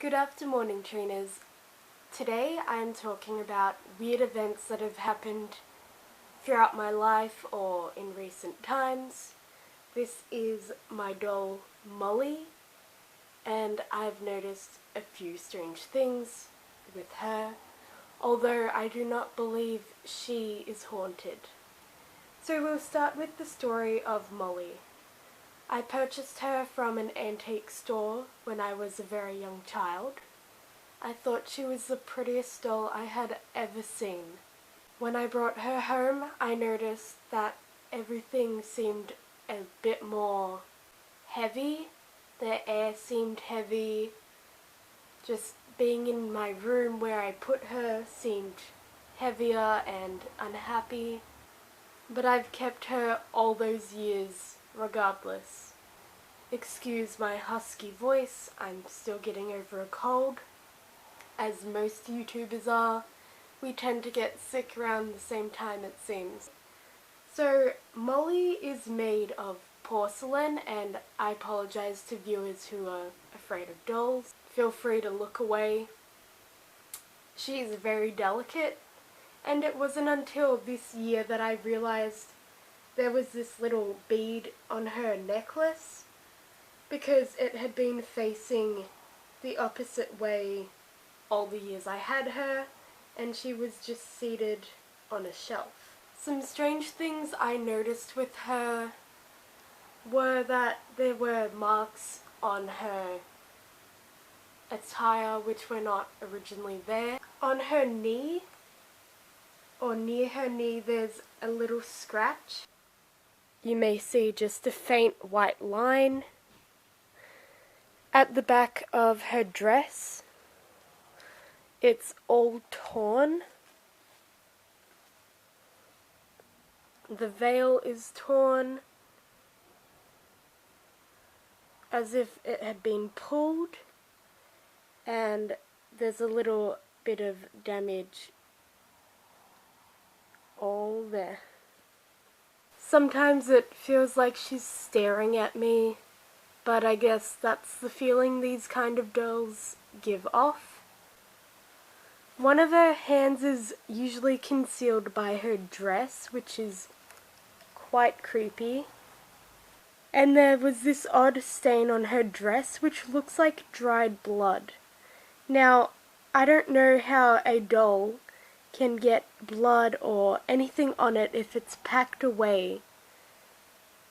Good afternoon, trainers. Today I'm talking about weird events that have happened throughout my life or in recent times. This is my doll Molly, and I've noticed a few strange things with her, although I do not believe she is haunted. So we'll start with the story of Molly. I purchased her from an antique store when I was a very young child. I thought she was the prettiest doll I had ever seen. When I brought her home, I noticed that everything seemed a bit more heavy. The air seemed heavy. Just being in my room where I put her seemed heavier and unhappy. But I've kept her all those years regardless. Excuse my husky voice, I'm still getting over a cold. As most YouTubers are, we tend to get sick around the same time, it seems. So Molly is made of porcelain, and I apologize to viewers who are afraid of dolls. Feel free to look away. She is very delicate, and it wasn't until this year that I realized there was this little bead on her necklace, because it had been facing the opposite way all the years I had her, and she was just seated on a shelf. Some strange things I noticed with her were that there were marks on her attire which were not originally there. On her knee, or near her knee, there's a little scratch. You may see just a faint white line. At the back of her dress, it's all torn. The veil is torn, as if it had been pulled, and there's a little bit of damage all there. Sometimes it feels like she's staring at me, but I guess that's the feeling these kind of dolls give off. One of her hands is usually concealed by her dress, which is quite creepy. And there was this odd stain on her dress which looks like dried blood. Now, I don't know how a doll can get blood or anything on it if it's packed away.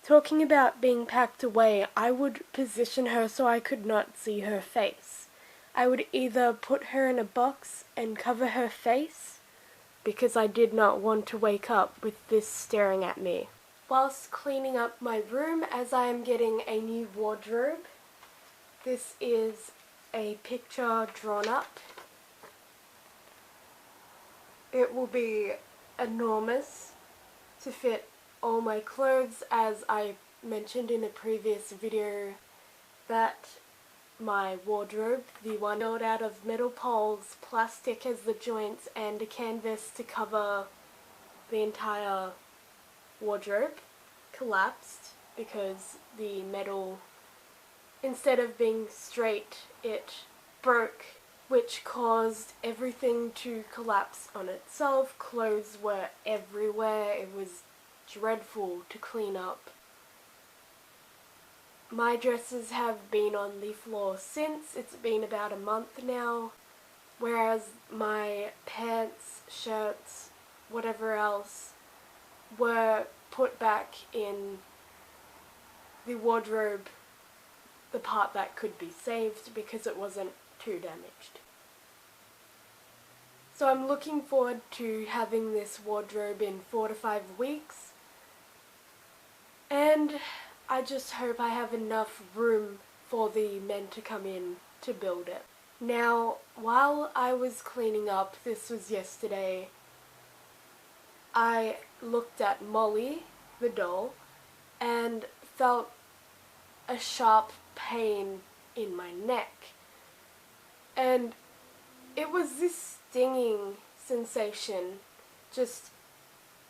Talking about being packed away, I would position her so I could not see her face. I would either put her in a box and cover her face, because I did not want to wake up with this staring at me. Whilst cleaning up my room, as I am getting a new wardrobe, this is a picture drawn up. It will be enormous to fit all my clothes, as I mentioned in a previous video that my wardrobe, the one built out of metal poles, plastic as the joints, and a canvas to cover the entire wardrobe, collapsed because the metal, instead of being straight, it broke, which caused everything to collapse on itself. Clothes were everywhere. It was dreadful to clean up. My dresses have been on the floor since. It's been about a month now, whereas my pants, shirts, whatever else were put back in the wardrobe, the part that could be saved, because it wasn't too damaged. So I'm looking forward to having this wardrobe in 4 to 5 weeks, and I just hope I have enough room for the men to come in to build it. Now, while I was cleaning up, this was yesterday, I looked at Molly, the doll, and felt a sharp pain in my neck. And it was this stinging sensation just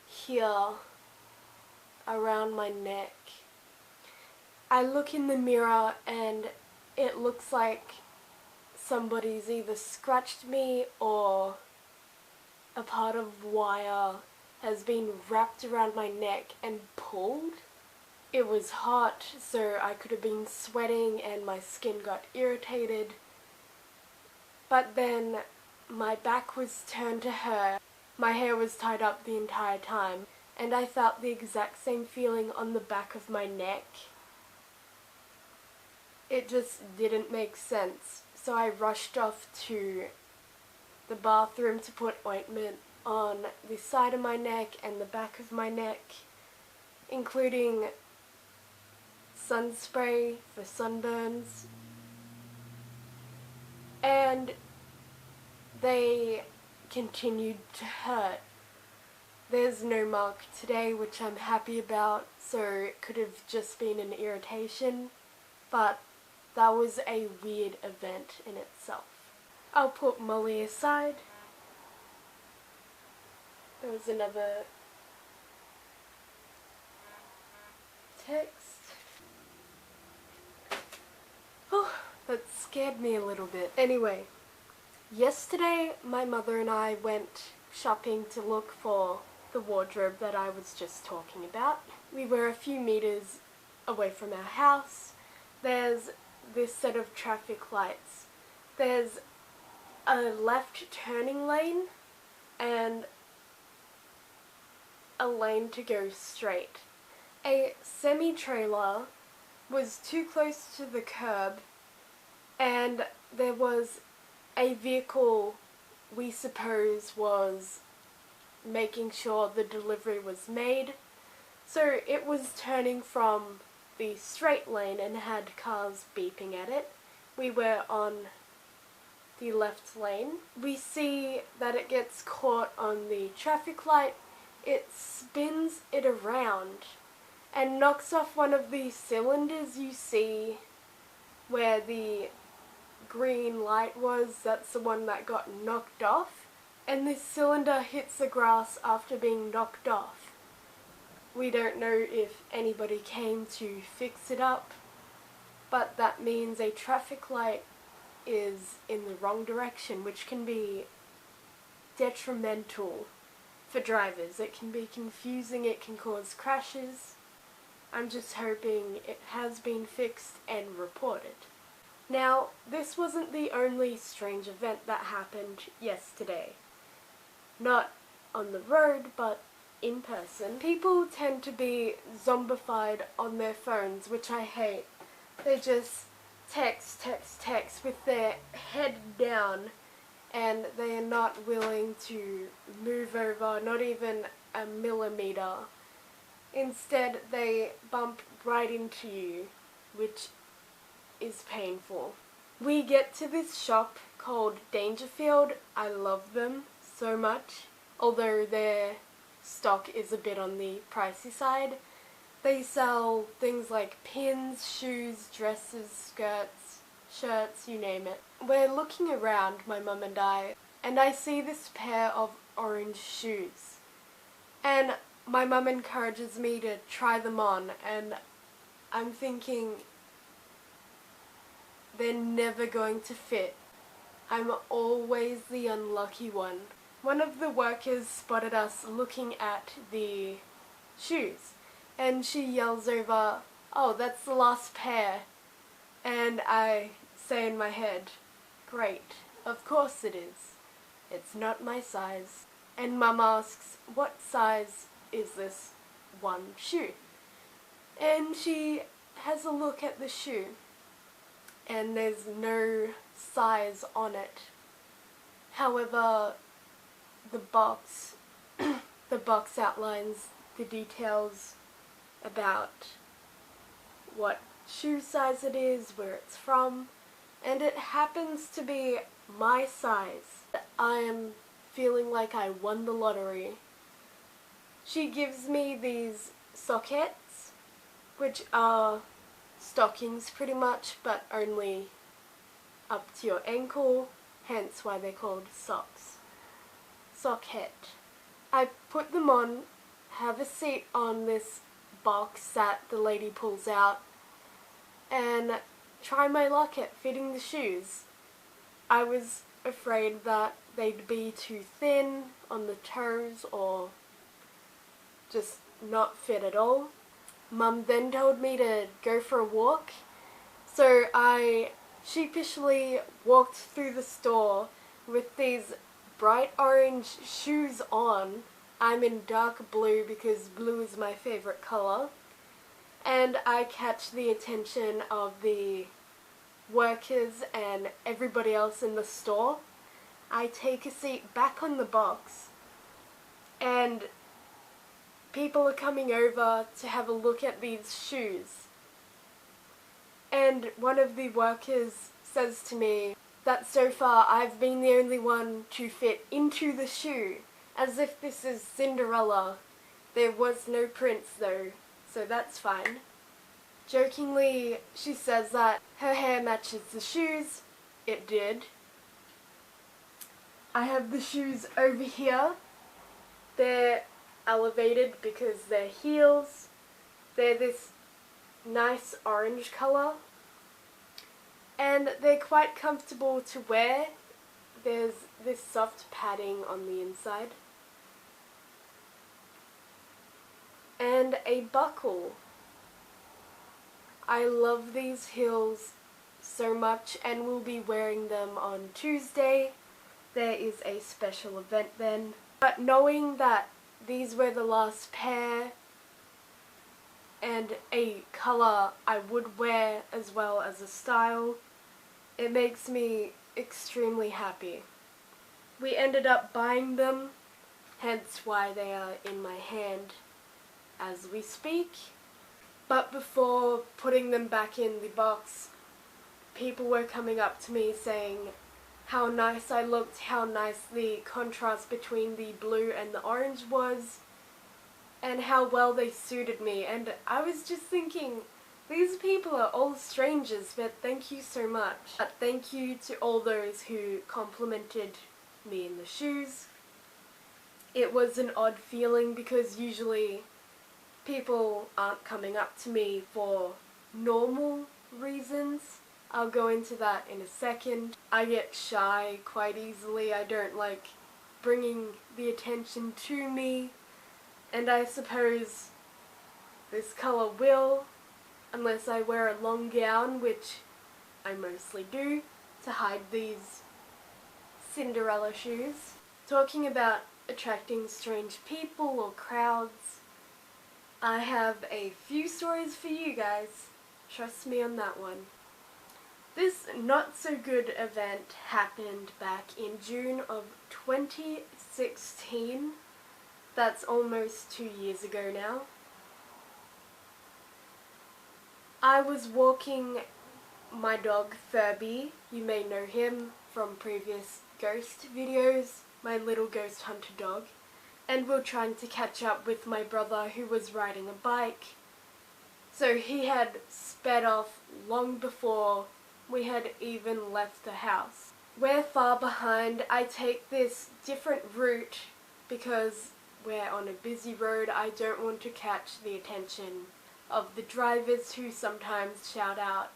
here around my neck. I look in the mirror and it looks like somebody's either scratched me or a part of wire has been wrapped around my neck and pulled. It was hot, so I could have been sweating and my skin got irritated. But then my back was turned to her. My hair was tied up the entire time, and I felt the exact same feeling on the back of my neck. It just didn't make sense, so I rushed off to the bathroom to put ointment on the side of my neck and the back of my neck, including sun spray for sunburns, and they continued to hurt. There's no mark today, which I'm happy about, so it could have just been an irritation, but that was a weird event in itself. I'll put Molly aside. There was another text. Oh, that scared me a little bit. Anyway, yesterday my mother and I went shopping to look for the wardrobe that I was just talking about. We were a few meters away from our house. There's this set of traffic lights. There's a left turning lane and a lane to go straight. A semi-trailer was too close to the curb, and there was a vehicle we suppose was making sure the delivery was made. So it was turning from the straight lane and had cars beeping at it. We were on the left lane. We see that it gets caught on the traffic light. It spins it around and knocks off one of the cylinders you see where the green light was. That's the one that got knocked off. And this cylinder hits the grass after being knocked off. We don't know if anybody came to fix it up, but that means a traffic light is in the wrong direction, which can be detrimental for drivers. It can be confusing, it can cause crashes. I'm just hoping it has been fixed and reported. Now, this wasn't the only strange event that happened yesterday. Not on the road, but in person. People tend to be zombified on their phones, which I hate. They just text with their head down, and they are not willing to move over, not even a millimeter. Instead, they bump right into you, which is painful. We get to this shop called Dangerfield. I love them so much, although their stock is a bit on the pricey side. They sell things like pins, shoes, dresses, skirts, shirts, you name it. We're looking around, my mum and I see this pair of orange shoes. And my mum encourages me to try them on, and I'm thinking they're never going to fit. I'm always the unlucky one. One of the workers spotted us looking at the shoes, and she yells over, "Oh, that's the last pair." And I say in my head, "Great, of course it is. It's not my size." And Mum asks, "What size is this one shoe?" And she has a look at the shoe, and there's no size on it. However, the box outlines the details about what shoe size it is, where it's from, and it happens to be my size. I am feeling like I won the lottery. She gives me these sockets, which are stockings pretty much, but only up to your ankle, hence why they're called socks. Socket. I put them on, have a seat on this box that the lady pulls out, and try my luck at fitting the shoes. I was afraid that they'd be too thin on the toes or just not fit at all. Mum then told me to go for a walk, so I sheepishly walked through the store with these bright orange shoes on. I'm in dark blue because blue is my favorite color. And I catch the attention of the workers and everybody else in the store. I take a seat back on the box and people are coming over to have a look at these shoes. And one of the workers says to me that so far I've been the only one to fit into the shoe, as if this is Cinderella. There was no prince though, so that's fine. Jokingly, she says that her hair matches the shoes. It did. I have the shoes over here. They're elevated because they're heels. They're this nice orange colour. And they're quite comfortable to wear. There's this soft padding on the inside. And a buckle. I love these heels so much and will be wearing them on Tuesday. There is a special event then. But knowing that these were the last pair and a colour I would wear as well as a style, it makes me extremely happy. We ended up buying them, hence why they are in my hand as we speak. But before putting them back in the box, people were coming up to me saying how nice I looked, how nice the contrast between the blue and the orange was, and how well they suited me. And I was just thinking, these people are all strangers, but thank you so much. Thank you to all those who complimented me in the shoes. It was an odd feeling because usually people aren't coming up to me for normal reasons. I'll go into that in a second. I get shy quite easily. I don't like bringing the attention to me. And I suppose this colour will, unless I wear a long gown, which I mostly do, to hide these Cinderella shoes. Talking about attracting strange people or crowds, I have a few stories for you guys. Trust me on that one. This not so good event happened back in June of 2016. That's almost 2 years ago now. I was walking my dog Furby. You may know him from previous ghost videos, my little ghost hunter dog. And we're trying to catch up with my brother who was riding a bike. So he had sped off long before we had even left the house. We're far behind. I take this different route because we're on a busy road. I don't want to catch the attention of the drivers who sometimes shout out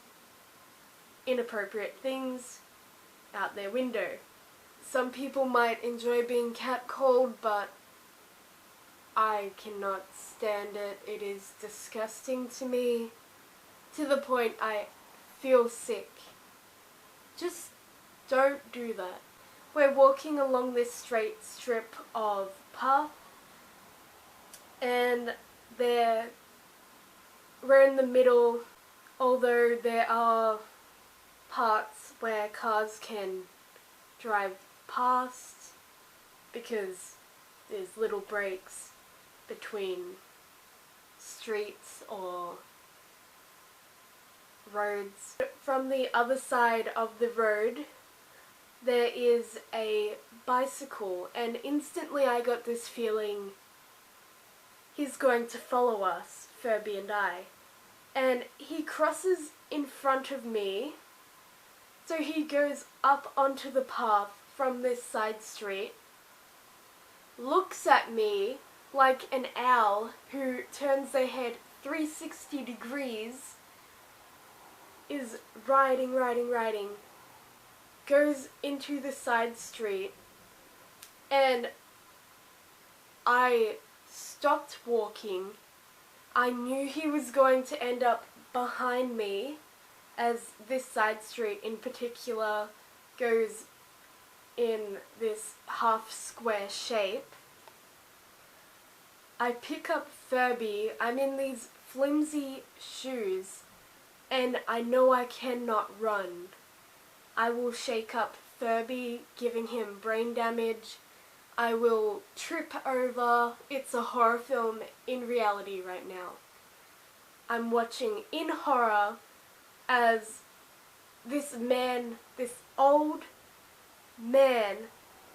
inappropriate things out their window. Some people might enjoy being catcalled, but I cannot stand it. It is disgusting to me, to the point I feel sick. Just don't do that. We're walking along this straight strip of path, and we're in the middle, although there are parts where cars can drive past because there's little breaks between streets or roads. From the other side of the road there is a bicycle, and instantly I got this feeling he's going to follow us, Furby and I. And he crosses in front of me, so he goes up onto the path from this side street, looks at me like an owl who turns their head 360 degrees, is riding, goes into the side street, and I stopped walking. I knew he was going to end up behind me, as this side street in particular goes in this half square shape. I pick up Furby. I'm in these flimsy shoes, and I know I cannot run. I will shake up Furby, giving him brain damage. I will trip over. It's a horror film in reality right now. I'm watching in horror as this man, this old man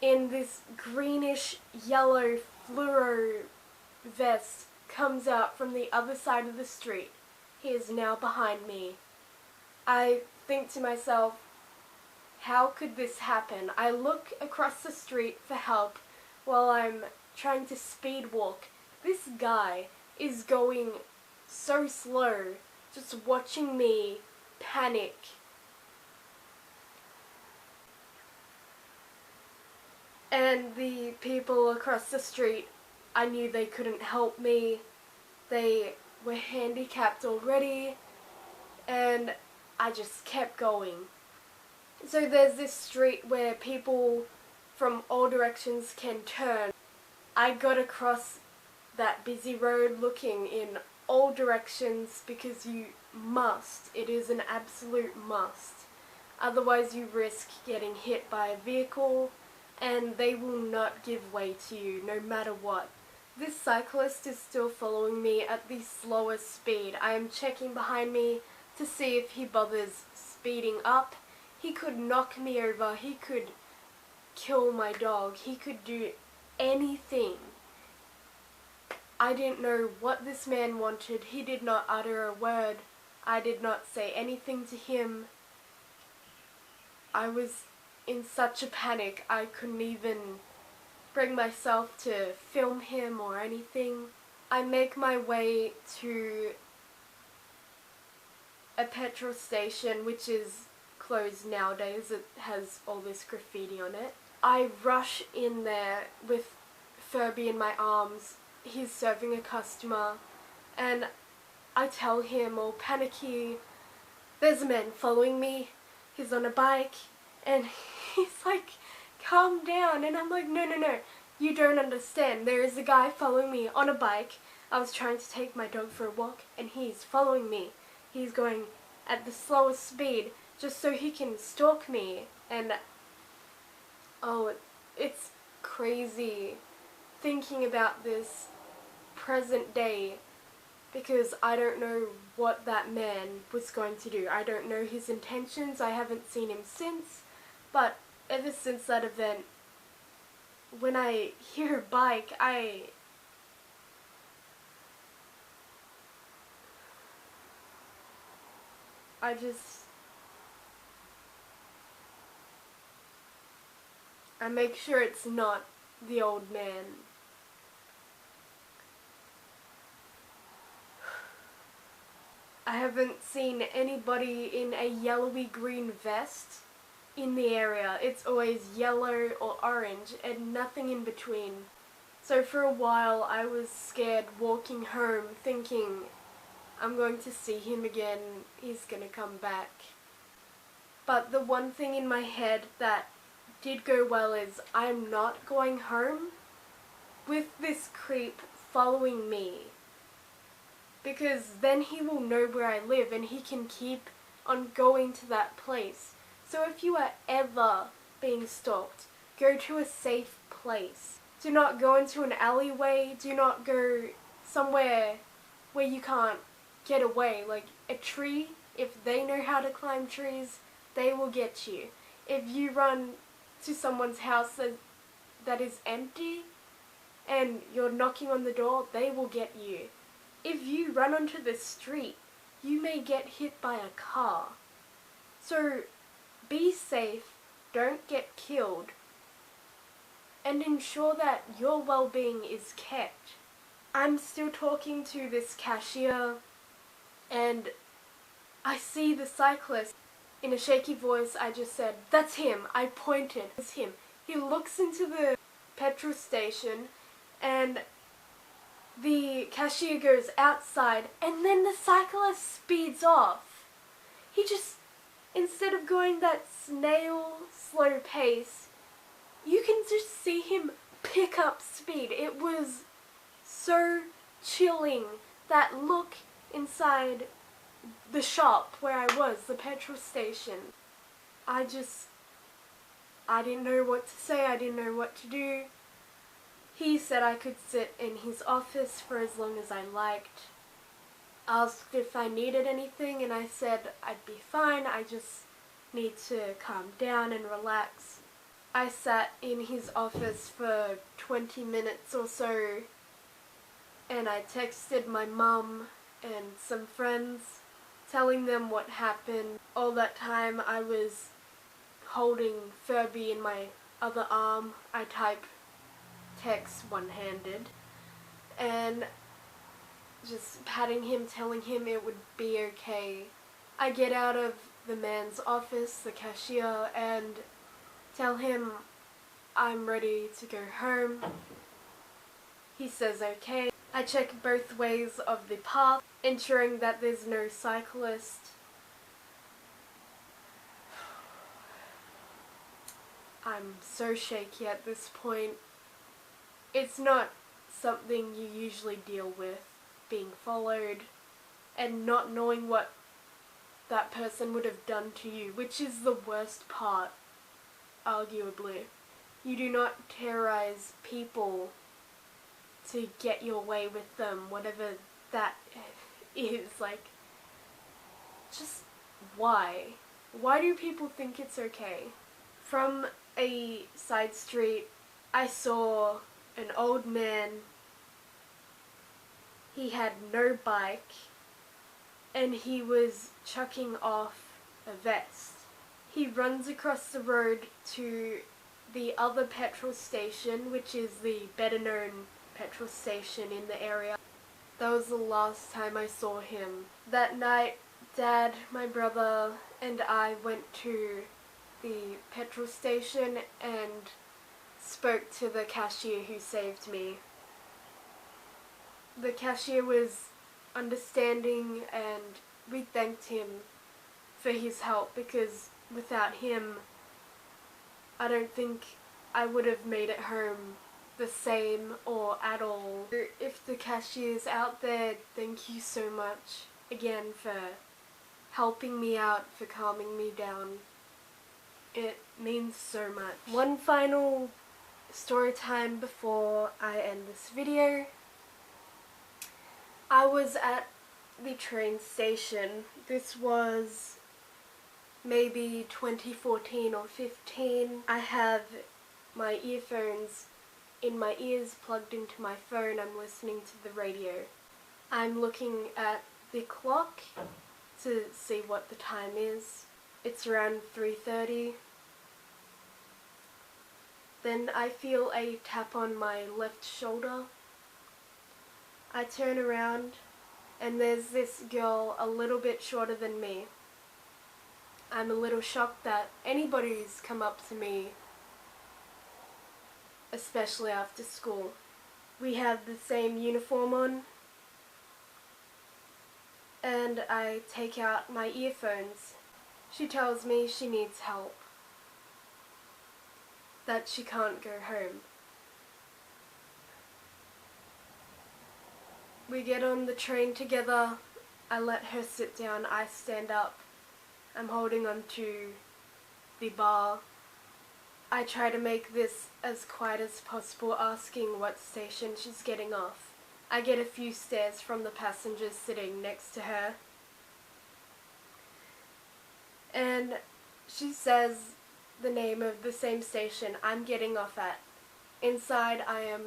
in this greenish yellow fluoro vest comes out from the other side of the street. He is now behind me. I think to myself, how could this happen? I look across the street for help while I'm trying to speed walk. This guy is going so slow, just watching me panic. And the people across the street, I knew they couldn't help me. They were handicapped already, and I just kept going. So there's this street where people from all directions can turn. I got across that busy road looking in all directions because you must. It is an absolute must. Otherwise you risk getting hit by a vehicle, and they will not give way to you no matter what. This cyclist is still following me at the slowest speed. I am checking behind me to see if he bothers speeding up. He could knock me over. He could kill my dog. He could do anything. I didn't know what this man wanted. He did not utter a word. I did not say anything to him. I was in such a panic I couldn't even bring myself to film him or anything. I make my way to a petrol station, which is closed nowadays. It has all this graffiti on it. I rush in there with Furby in my arms. He's serving a customer, and I tell him, all panicky, there's a man following me. He's on a bike, and he's like, calm down. And I'm like, no, you don't understand. There is a guy following me on a bike. I was trying to take my dog for a walk, and he's following me. He's going at the slowest speed just so he can stalk me. And oh, it's crazy thinking about this present day, because I don't know what that man was going to do. I don't know his intentions. I haven't seen him since, but ever since that event, when I hear bike, I make sure it's not the old man. I haven't seen anybody in a yellowy green vest in the area. It's always yellow or orange and nothing in between. So for a while I was scared walking home, thinking I'm going to see him again, he's gonna come back. But the one thing in my head that did go well is I'm not going home with this creep following me, because then he will know where I live and he can keep on going to that place. So if you are ever being stalked, go to a safe place. Do not go into an alleyway. Do not go somewhere where you can't get away. Like a tree, if they know how to climb trees, they will get you. If you run to someone's house that is empty and you're knocking on the door, they will get you. If you run onto the street, you may get hit by a car. So be safe, don't get killed, and ensure that your well-being is kept. I'm still talking to this cashier, and I see the cyclist. In a shaky voice, I just said, "That's him." I pointed. It's him. He looks into the petrol station and the cashier goes outside and then the cyclist speeds off. He just, instead of going that snail slow pace, you can just see him pick up speed. It was so chilling. That look inside the shop where I was, the petrol station. I didn't know what to say, I didn't know what to do. He said I could sit in his office for as long as I liked. Asked if I needed anything and I said I'd be fine, I just need to calm down and relax. I sat in his office for 20 minutes or so and I texted my mum and some friends telling them what happened. All that time I was holding Furby in my other arm. I type text one-handed and just patting him, telling him it would be okay. I get out of the man's office, the cashier, and tell him I'm ready to go home. He says okay. I check both ways of the path, ensuring that there's no cyclist. I'm so shaky at this point. It's not something you usually deal with, being followed and not knowing what that person would have done to you, which is the worst part, arguably. You do not terrorize people to get your way with them, whatever that is. Like, just why? Why do people think it's okay? From a side street, I saw an old man. He had no bike and he was chucking off a vest. He runs across the road to the other petrol station, which is the better known petrol station in the area. That was the last time I saw him. That night, Dad, my brother, and I went to the petrol station and spoke to the cashier who saved me. The cashier was understanding and we thanked him for his help, because without him I don't think I would have made it home the same or at all. If the cashier's out there, thank you so much again for helping me out, for calming me down. It means so much. One final story time before I end this video. I was at the train station. This was maybe 2014 or 15. I have my earphones in my ears plugged into my phone. I'm listening to the radio. I'm looking at the clock to see what the time is. It's around 3:30. Then I feel a tap on my left shoulder. I turn around and there's this girl a little bit shorter than me. I'm a little shocked that anybody's come up to me, especially after school. We have the same uniform on, and I take out my earphones. She tells me she needs help, that she can't go home. We get on the train together. I let her sit down, I stand up. I'm holding on to the bar. I try to make this as quiet as possible, asking what station she's getting off. I get a few stares from the passengers sitting next to her. And she says the name of the same station I'm getting off at. Inside I am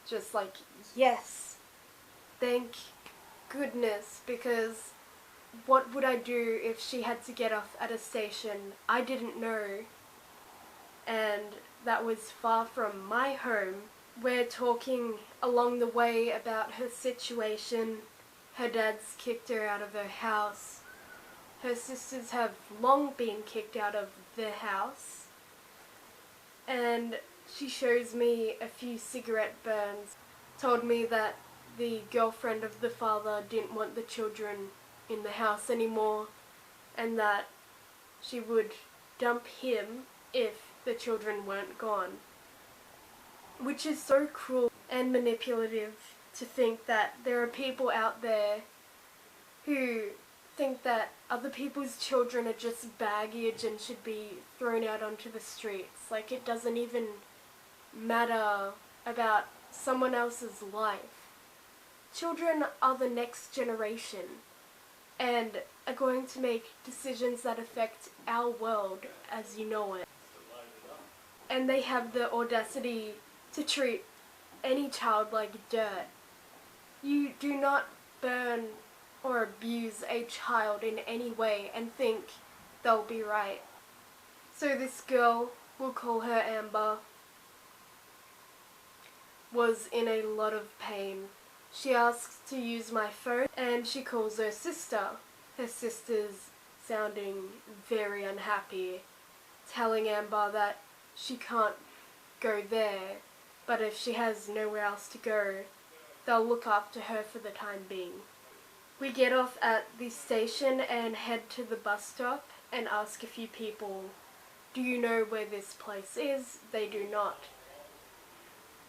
just like, yes, thank goodness, because what would I do if she had to get off at a station I didn't know, and that was far from my home? We're talking along the way about her situation. Her dad's kicked her out of her house. Her sisters have long been kicked out of their house, and she shows me a few cigarette burns, told me that the girlfriend of the father didn't want the children in the house anymore, and that she would dump him if the children weren't gone. Which is so cruel and manipulative to think that there are people out there who think that other people's children are just baggage and should be thrown out onto the streets. Like, it doesn't even matter about someone else's life. Children are the next generation and are going to make decisions that affect our world as you know it. And they have the audacity to treat any child like dirt. You do not burn or abuse a child in any way and think they'll be right. So this girl, we'll call her Amber, was in a lot of pain. She asks to use my phone and she calls her sister. Her sister's sounding very unhappy, telling Amber that she can't go there, but if she has nowhere else to go, they'll look after her for the time being. We get off at the station and head to the bus stop and ask a few people, do you know where this place is? They do not.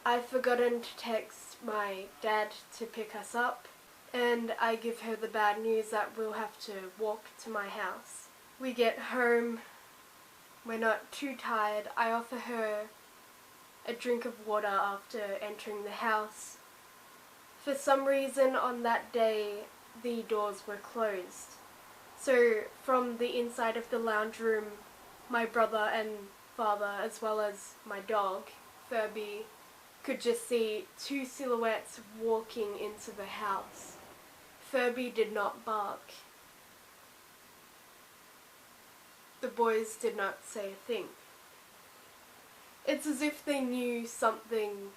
I've forgotten to text my dad to pick us up, and I give her the bad news that we'll have to walk to my house. We get home, we're not too tired. I offer her a drink of water after entering the house. For some reason on that day, the doors were closed. So from the inside of the lounge room, my brother and father, as well as my dog, Furby, could just see two silhouettes walking into the house. Furby did not bark. The boys did not say a thing. It's as if they knew something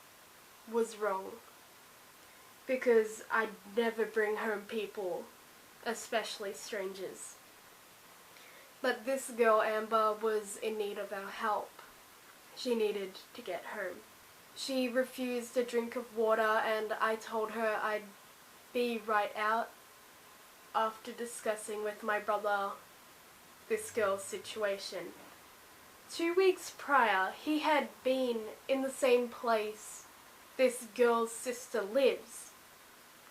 was wrong, because I'd never bring home people, especially strangers. But this girl, Amber, was in need of our help. She needed to get home. She refused a drink of water, and I told her I'd be right out after discussing with my brother this girl's situation. 2 weeks prior, he had been in the same place this girl's sister lives.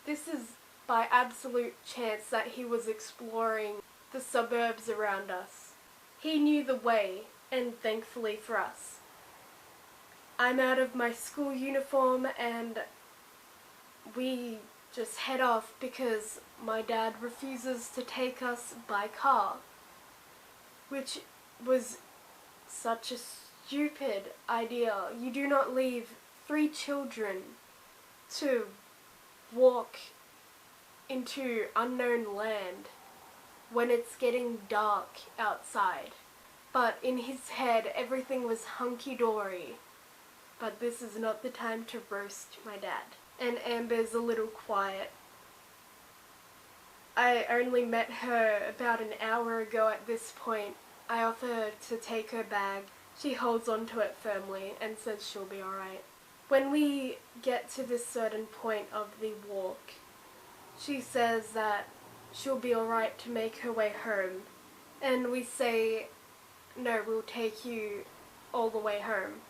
This is by absolute chance that he was exploring the suburbs around us. He knew the way, and thankfully for us. I'm out of my school uniform and we just head off because my dad refuses to take us by car, which was such a stupid idea. You do not leave 3 children to walk into unknown land when it's getting dark outside. But in his head, everything was hunky-dory. But this is not the time to roast my dad. And Amber's a little quiet. I only met her about an hour ago at this point. I offer her to take her bag. She holds onto it firmly and says she'll be alright. When we get to this certain point of the walk, she says that she'll be alright to make her way home. And we say, no, we'll take you all the way home.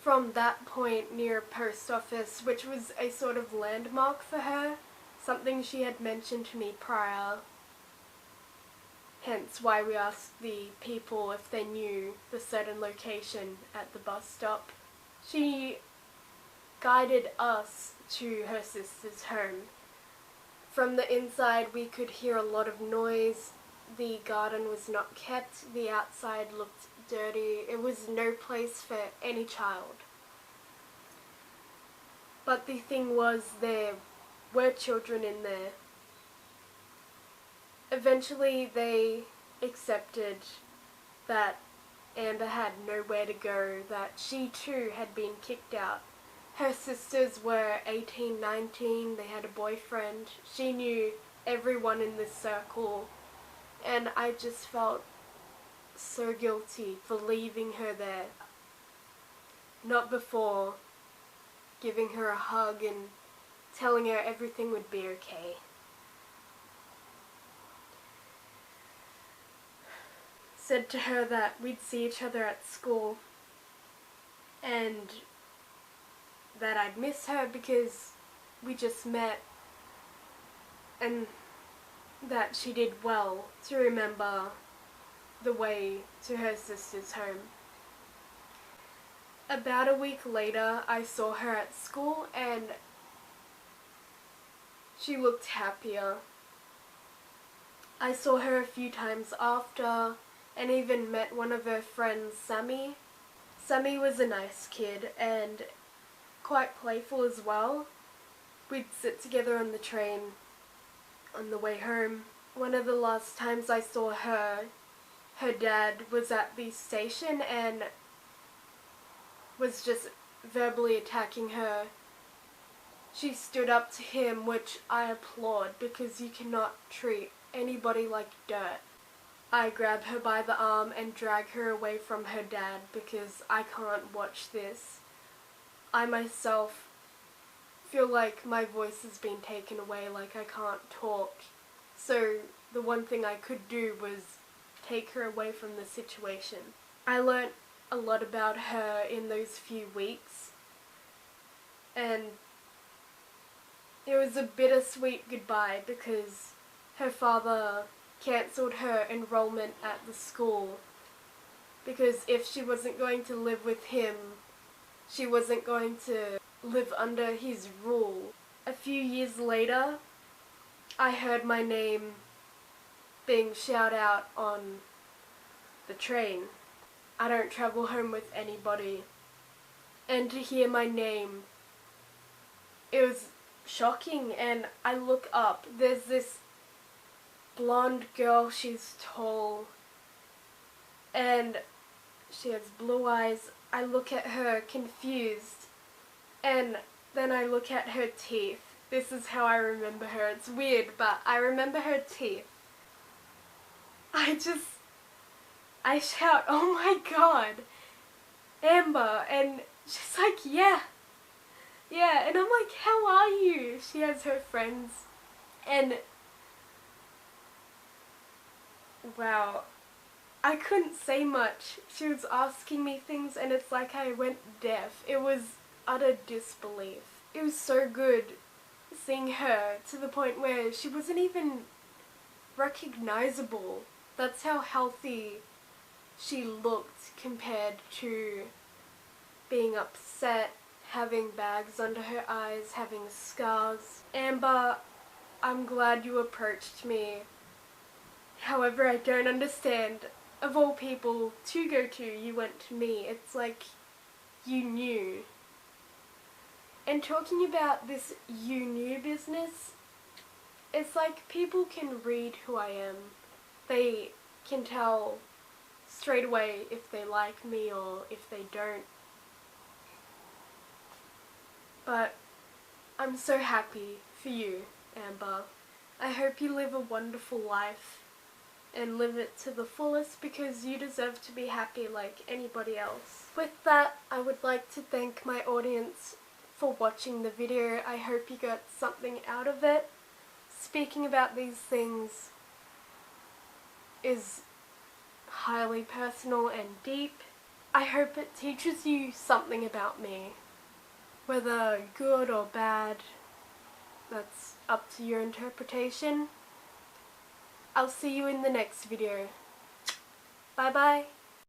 From that point near a post office, which was a sort of landmark for her, something she had mentioned to me prior, hence why we asked the people if they knew the certain location at the bus stop. She guided us to her sister's home. From the inside we could hear a lot of noise. The garden was not kept, the outside looked dirty. It was no place for any child. But the thing was, there were children in there. Eventually they accepted that Amber had nowhere to go, that she too had been kicked out. Her sisters were 18, 19, they had a boyfriend. She knew everyone in this circle and I just felt so guilty for leaving her there. Not before giving her a hug and telling her everything would be okay. Said to her that we'd see each other at school and that I'd miss her because we just met, and that she did well to remember the way to her sister's home. About a week later, I saw her at school and she looked happier. I saw her a few times after and even met one of her friends, Sammy. Sammy was a nice kid and quite playful as well. We'd sit together on the train on the way home. One of the last times I saw her, her dad was at the station and was just verbally attacking her. She stood up to him, which I applaud because you cannot treat anybody like dirt. I grab her by the arm and drag her away from her dad because I can't watch this. I myself feel like my voice has been taken away, like I can't talk. So the one thing I could do was take her away from the situation. I learnt a lot about her in those few weeks, and it was a bittersweet goodbye because her father cancelled her enrollment at the school because if she wasn't going to live with him, she wasn't going to live under his rule. A few years later, I heard my name being shouted out on the train. I don't travel home with anybody, and to hear my name, it was shocking. And I look up, there's this blonde girl, she's tall and she has blue eyes. I look at her confused, and then I look at her teeth. This is how I remember her. It's weird, but I remember her teeth. I shout, "Oh my God, Amber," and she's like, yeah, and I'm like, "How are you?" She has her friends, and wow, I couldn't say much. She was asking me things and it's like I went deaf. It was utter disbelief. It was so good seeing her to the point where she wasn't even recognizable. That's how healthy she looked compared to being upset, having bags under her eyes, having scars. Amber, I'm glad you approached me. However, I don't understand. Of all people to go to, you went to me. It's like you knew. And talking about this you knew business, it's like people can read who I am. They can tell straight away if they like me or if they don't. But I'm so happy for you, Amber. I hope you live a wonderful life and live it to the fullest because you deserve to be happy like anybody else. With that, I would like to thank my audience for watching the video. I hope you got something out of it. Speaking about these things is highly personal and deep. I hope it teaches you something about me. Whether good or bad, that's up to your interpretation. I'll see you in the next video. Bye bye.